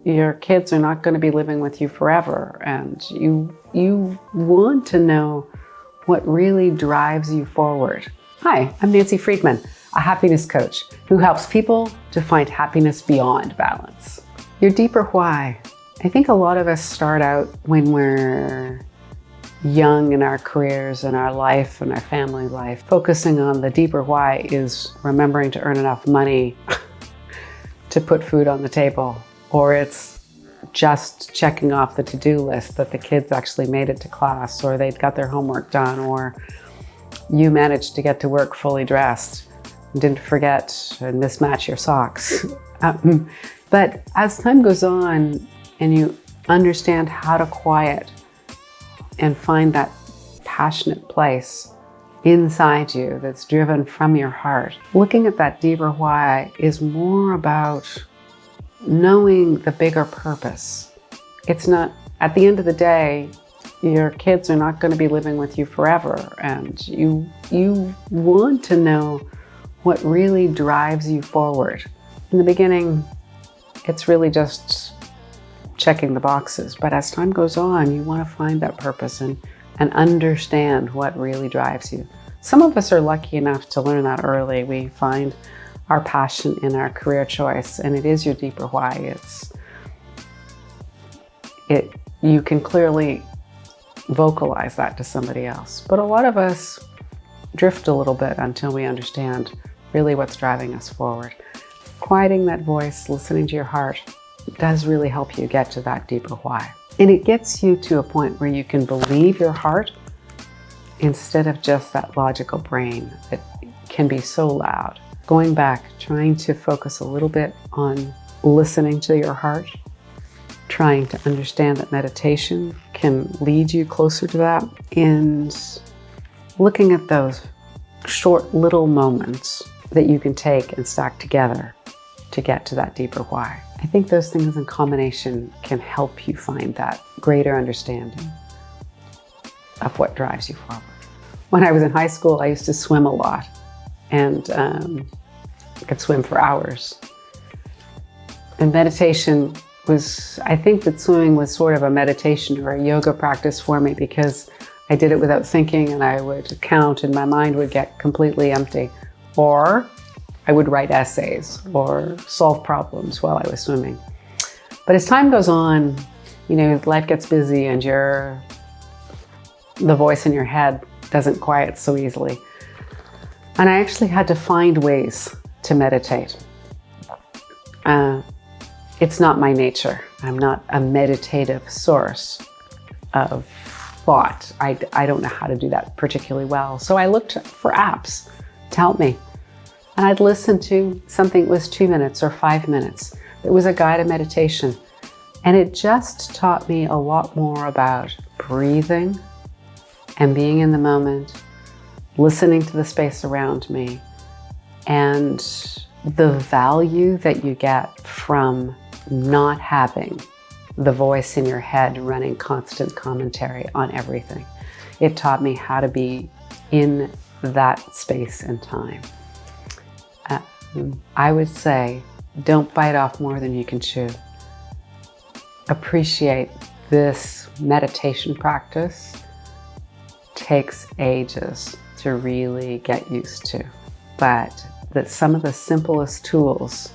your kids are not going to be living with you forever, and you want to know what really drives you forward. Hi, I'm Nancy Freedman, a happiness coach who helps people to find happiness beyond balance. Your deeper why. I think a lot of us start out when we're young in our careers and our life and our family life. Focusing on the deeper why is remembering to earn enough money to put food on the table, or it's just checking off the to-do list that the kids actually made it to class, or they'd got their homework done, or you managed to get to work fully dressed, didn't forget and mismatch your socks. But as time goes on and you understand how to quiet and find that passionate place inside you that's driven from your heart, looking at that deeper why is more about knowing the bigger purpose. It's not, at the end of the day, your kids are not going to be living with you forever, and you want to know what really drives you forward. In the beginning, it's really just checking the boxes, but as time goes on, you want to find that purpose and understand what really drives you. Some of us are lucky enough to learn that early. We find our passion in our career choice, and it is your deeper why. You can clearly vocalize that to somebody else. But a lot of us drift a little bit until we understand really what's driving us forward. Quieting that voice, listening to your heart, does really help you get to that deeper why. And it gets you to a point where you can believe your heart instead of just that logical brain that can be so loud. Going back, trying to focus a little bit on listening to your heart, trying to understand that meditation can lead you closer to that, and looking at those short little moments that you can take and stack together to get to that deeper why. I think those things in combination can help you find that greater understanding of what drives you forward. When I was in high school, I used to swim a lot, and I could swim for hours. And meditation was, I think that swimming was sort of a meditation or a yoga practice for me, because I did it without thinking, and I would count and my mind would get completely empty. Or I would write essays or solve problems while I was swimming. But as time goes on, life gets busy, and the voice in your head doesn't quiet so easily. And I actually had to find ways to meditate. It's not my nature. I'm not a meditative source of thought. I don't know how to do that particularly well. So I looked for apps to help me. And I'd listen to something that was 2 minutes or 5 minutes. It was a guided meditation. And it just taught me a lot more about breathing and being in the moment, listening to the space around me, and the value that you get from not having the voice in your head running constant commentary on everything. It taught me how to be in that space and time. I would say, don't bite off more than you can chew. Appreciate this meditation practice. Takes ages to really get used to, but that some of the simplest tools,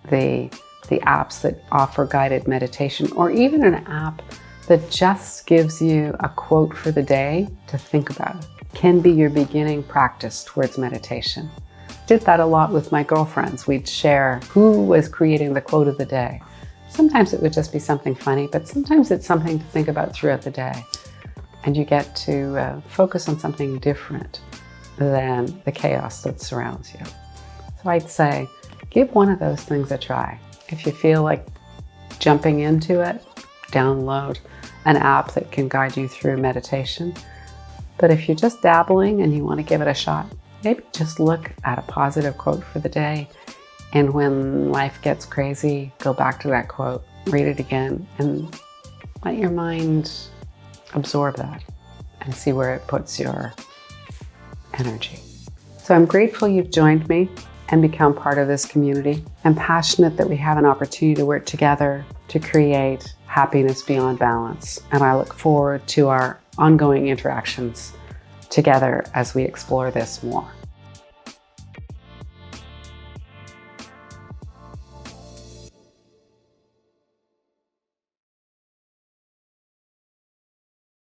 the apps that offer guided meditation, or even an app that just gives you a quote for the day to think about, can be your beginning practice towards meditation. Did that a lot with my girlfriends. We'd share who was creating the quote of the day. Sometimes it would just be something funny, but sometimes it's something to think about throughout the day. And you get to focus on something different than the chaos that surrounds you. So I'd say, give one of those things a try. If you feel like jumping into it, download an app that can guide you through meditation. But if you're just dabbling and you want to give it a shot, maybe just look at a positive quote for the day. And when life gets crazy, go back to that quote, read it again, and let your mind absorb that and see where it puts your energy. So I'm grateful you've joined me and become part of this community. I'm passionate that we have an opportunity to work together to create happiness beyond balance. And I look forward to our ongoing interactions together as we explore this more.